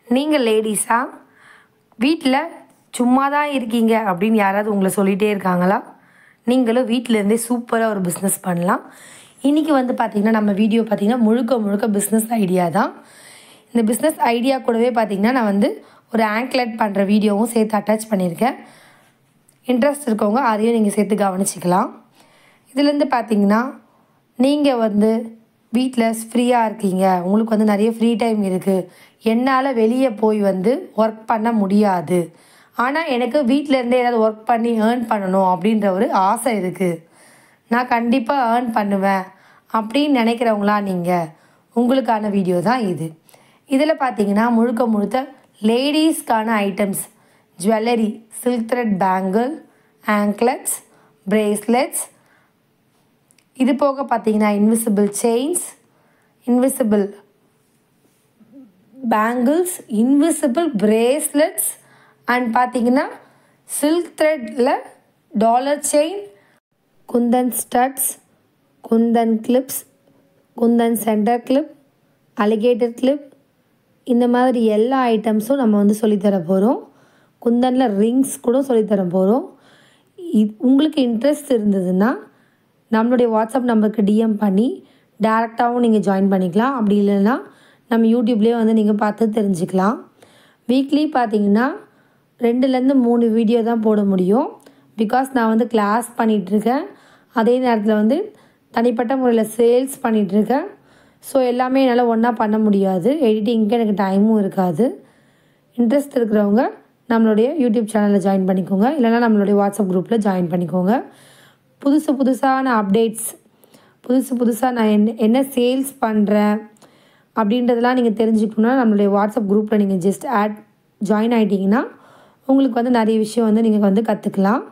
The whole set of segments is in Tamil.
நீங்கள் லேடிஸா வீட்டில் சும்மா தான் இருக்கீங்க அப்படின்னு யாராவது உங்களை சொல்லிகிட்டே இருக்காங்களா? நீங்களும் வீட்டிலேருந்தே சூப்பராக ஒரு பிஸ்னஸ் பண்ணலாம். இன்றைக்கி வந்து பார்த்திங்கன்னா நம்ம வீடியோ பார்த்திங்கன்னா முழுக்க பிஸ்னஸ் ஐடியா தான். இந்த பிஸ்னஸ் ஐடியா கூடவே பார்த்திங்கன்னா நான் வந்து ஒரு ஆங்க்லெட் பண்ணுற வீடியோவும் சேர்த்து அட்டாச் பண்ணியிருக்கேன். இன்ட்ரெஸ்ட் இருக்கவங்க அதையும் நீங்கள் சேர்த்து கவனிச்சிக்கலாம். இதுலேருந்து பார்த்திங்கன்னா நீங்கள் வந்து வீட்டில் ஃப்ரீயாக இருக்கீங்க, உங்களுக்கு வந்து நிறைய ஃப்ரீ டைம் இருக்குது, என்னால் வெளியே போய் வந்து ஒர்க் பண்ண முடியாது, ஆனால் எனக்கு வீட்டிலேருந்தே ஏதாவது ஒர்க் பண்ணி ஏர்ன் பண்ணணும் அப்படின்ற ஒரு ஆசை இருக்குது, நான் கண்டிப்பாக ஏர்ன் பண்ணுவேன் அப்படின்னு நினைக்கிறவங்களா நீங்கள், உங்களுக்கான வீடியோ தான் இது. இதில் பார்த்தீங்கன்னா முழுக்க லேடீஸ்க்கான items, jewellery, silk thread bangle, anklets, bracelets, இது போக பார்த்தீங்கன்னா invisible chains, invisible bangles, invisible bracelets and பார்த்தீங்கன்னா சில்க் த்ரெட்டில் dollar chain, kundan studs, kundan clips, kundan centre clip, alligator clip, இந்த மாதிரி எல்லா ஐட்டம்ஸும் நம்ம வந்து சொல்லித்தர போகிறோம். குந்தனில் ரிங்ஸ் கூட சொல்லித்தர போகிறோம். உங்களுக்கு இன்ட்ரெஸ்ட் இருந்ததுன்னா நம்மளுடைய வாட்ஸ்அப் நம்பருக்கு டிஎம் பண்ணி டேரெக்டாகவும் நீங்கள் ஜாயின் பண்ணிக்கலாம். அப்படி இல்லைன்னா நம்ம யூடியூப்லேயே வந்து நீங்கள் பார்த்து தெரிஞ்சுக்கலாம். வீக்லி பார்த்தீங்கன்னா 2லேருந்து 3 வீடியோ தான் போட முடியும். பிகாஸ் நான் வந்து கிளாஸ் பண்ணிகிட்ருக்கேன், அதே நேரத்தில் வந்து தனிப்பட்ட முறையில் சேல்ஸ் பண்ணிகிட்ருக்கேன். ஸோ எல்லாமே என்னால் ஒன்றா பண்ண முடியாது, எடிட்டிங்க்கு எனக்கு டைமும் இருக்காது. இன்ட்ரெஸ்ட் இருக்கிறவங்க நம்மளுடைய யூடியூப் சேனலில் ஜாயின் பண்ணிக்கோங்க, இல்லைனா நம்மளுடைய வாட்ஸ்அப் குரூப்பில் ஜாயின் பண்ணிக்கோங்க. புதுசான அப்டேட்ஸ், புதுசாக நான் என்ன சேல்ஸ் பண்ணுறேன் அப்படின்றதெல்லாம் நீங்கள் தெரிஞ்சுக்கணுன்னா நம்மளுடைய வாட்ஸ்அப் குரூப்பில் நீங்கள் ஜஸ்ட் ஜாயின் ஆகிட்டிங்கன்னா உங்களுக்கு வந்து நிறைய விஷயம் வந்து நீங்கள் வந்து கற்றுக்கலாம்.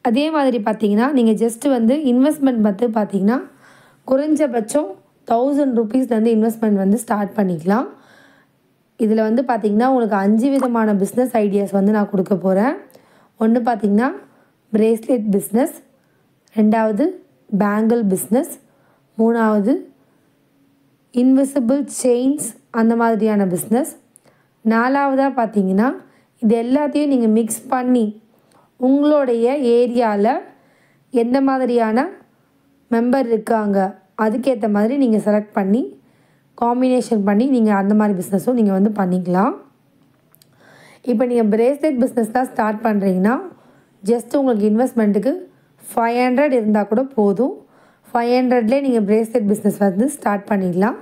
அதே மாதிரி பார்த்தீங்கன்னா நீங்கள் ஜஸ்ட்டு வந்து இன்வெஸ்ட்மெண்ட் பார்த்து பார்த்தீங்கன்னா குறைஞ்சபட்சம் 1000 ரூபீஸ்லேருந்து இன்வெஸ்ட்மெண்ட் வந்து ஸ்டார்ட் பண்ணிக்கலாம். இதில் வந்து பார்த்திங்கன்னா உங்களுக்கு 5 விதமான பிஸ்னஸ் ஐடியாஸ் வந்து நான் கொடுக்க போகிறேன். ஒன்று பார்த்திங்கன்னா பிரேஸ்லெட் பிஸ்னஸ், 2வது பேங்கிள் பிஸ்னஸ், 3வது இன்விசிபிள் செயின்ஸ் அந்த மாதிரியான பிஸ்னஸ், 4வதாக பார்த்திங்கன்னா இது எல்லாத்தையும் நீங்கள் மிக்ஸ் பண்ணி உங்களுடைய ஏரியாவில் எந்த மாதிரியான மெம்பர் இருக்காங்க அதுக்கேற்ற மாதிரி நீங்கள் செலக்ட் பண்ணி காம்பினேஷன் பண்ணி நீங்கள் அந்த மாதிரி பிஸ்னஸும் நீங்கள் வந்து பண்ணிக்கலாம். இப்போ நீங்கள் பிரேஸ்லெட் பிஸ்னஸ் தான் ஸ்டார்ட் பண்ணுறீங்கன்னா ஜஸ்ட் உங்களுக்கு இன்வெஸ்ட்மெண்ட்டுக்கு 500 இருந்தால் கூட போதும். 500லேயே நீங்கள் பிரேஸ்லெட் பிஸ்னஸ் வந்து ஸ்டார்ட் பண்ணிடலாம்.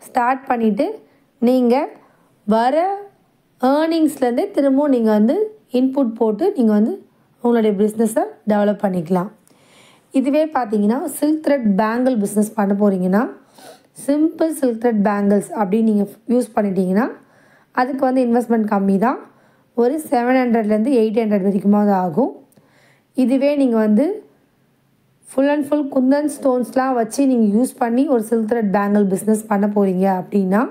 ஸ்டார்ட் பண்ணிவிட்டு நீங்கள் வர ஏர்னிங்ஸ்லேருந்தே திரும்பவும் நீங்கள் வந்து இன்புட் போட்டு நீங்கள் வந்து உங்களுடைய பிஸ்னஸை டெவலப் பண்ணிக்கலாம். இதுவே பார்த்தீங்கன்னா சில்க் த்ரெட் பேங்கிள் பிஸ்னஸ் பண்ண போகிறீங்கன்னா சிம்பிள் சில்க் த்ரெட் பேங்கிள்ஸ் அப்படின்னு நீங்கள் யூஸ் பண்ணிட்டீங்கன்னா அதுக்கு வந்து இன்வெஸ்ட்மெண்ட் கம்மி தான், ஒரு 700லேருந்து 800 வரைக்குமாவது ஆகும். இதுவே நீங்கள் வந்து ஃபுல் அண்ட் ஃபுல் குந்தன் ஸ்டோன்ஸ்லாம் வச்சு நீங்கள் யூஸ் பண்ணி ஒரு சில்க் த்ரெட் பேங்கிள் பிஸ்னஸ் பண்ண போகிறீங்க அப்படின்னா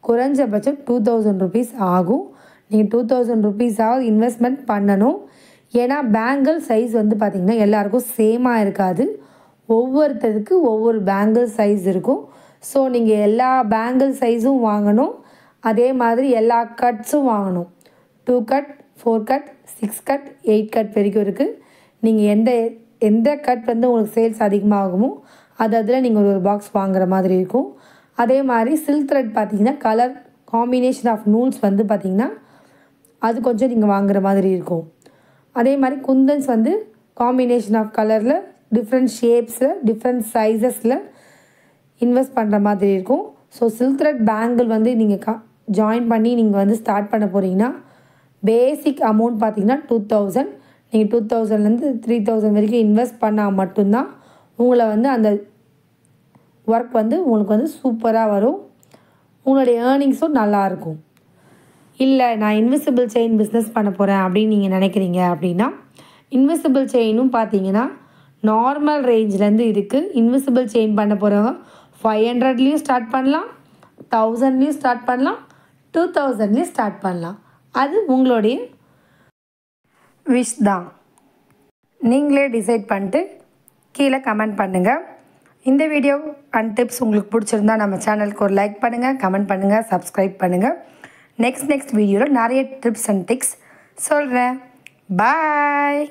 குறைஞ்சபட்சம் 2000 ரூபீஸ் ஆகும். நீங்கள் 2000 ரூபீஸாவது இன்வெஸ்ட்மெண்ட் பண்ணணும். ஏன்னா பேங்கிள் சைஸ் வந்து பார்த்திங்கன்னா எல்லாருக்கும் சேமாக இருக்காது, ஒவ்வொருத்தருக்கு ஒவ்வொரு பேங்கிள் சைஸ் இருக்கும். ஸோ நீங்கள் எல்லா பேங்கிள் சைஸும் வாங்கணும், அதே மாதிரி எல்லா கட்ஸும் வாங்கணும். 2 கட், 4 கட், 6 கட், 8 கட் வரைக்கும் இருக்குது. நீங்கள் எந்த கட் வந்து உங்களுக்கு சேல்ஸ் அதிகமாகுமோ அதில் நீங்கள் ஒரு பாக்ஸ் வாங்குற மாதிரி இருக்கும். அதே மாதிரி சில்க் த்ரெட் பார்த்திங்கன்னா கலர் காம்பினேஷன் ஆஃப் நூல்ஸ் வந்து பார்த்திங்கன்னா அது கொஞ்சம் நீங்கள் வாங்குற மாதிரி இருக்கும். அதே மாதிரி குந்தன்ஸ் வந்து காம்பினேஷன் ஆஃப் கலரில் டிஃப்ரெண்ட் ஷேப்ஸில் டிஃப்ரெண்ட் சைஸஸில் இன்வெஸ்ட் பண்ணுற மாதிரி இருக்கும். ஸோ சில்க் த்ரெட் பேங்கிள் வந்து நீங்கள் ஜாயின் பண்ணி நீங்கள் வந்து ஸ்டார்ட் பண்ண போகிறீங்கன்னா பேசிக் அமௌண்ட் பார்த்திங்கன்னா 2000, நீங்கள் 2000லேருந்து 3000 வரைக்கும் இன்வெஸ்ட் பண்ணால் மட்டும்தான் உங்களை வந்து அந்த ஒர்க் வந்து உங்களுக்கு வந்து சூப்பராக வரும், உங்களுடைய ஏர்னிங்ஸும் நல்லாயிருக்கும். இல்லை நான் இன்விசிபிள் செயின் பிஸ்னஸ் பண்ண போகிறேன் அப்படின்னு நீங்கள் நினைக்கிறீங்க அப்படின்னா இன்விசிபிள் செயினும் பார்த்தீங்கன்னா நார்மல் ரேஞ்சிலேருந்து இருக்குது. இன்விசிபிள் செயின் பண்ண போகிறவங்க 500லேயும் ஸ்டார்ட் பண்ணலாம், 1000லேயும் ஸ்டார்ட் பண்ணலாம், 2000லேயும் ஸ்டார்ட் பண்ணலாம். அது உங்களுடைய விஷ் தான், நீங்களே டிசைட் பண்ணிட்டு கீழே கமெண்ட் பண்ணுங்கள். இந்த வீடியோ அண்ட் டிப்ஸ் உங்களுக்கு பிடிச்சிருந்தா நம்ம சேனலுக்கு ஒரு லைக் பண்ணுங்கள், கமெண்ட் பண்ணுங்கள், சப்ஸ்கிரைப் பண்ணுங்கள். நெக்ஸ்ட் வீடியோவில் நிறைய டிப்ஸ் அண்ட் டிக்ஸ் சொல்கிறேன். பாய்.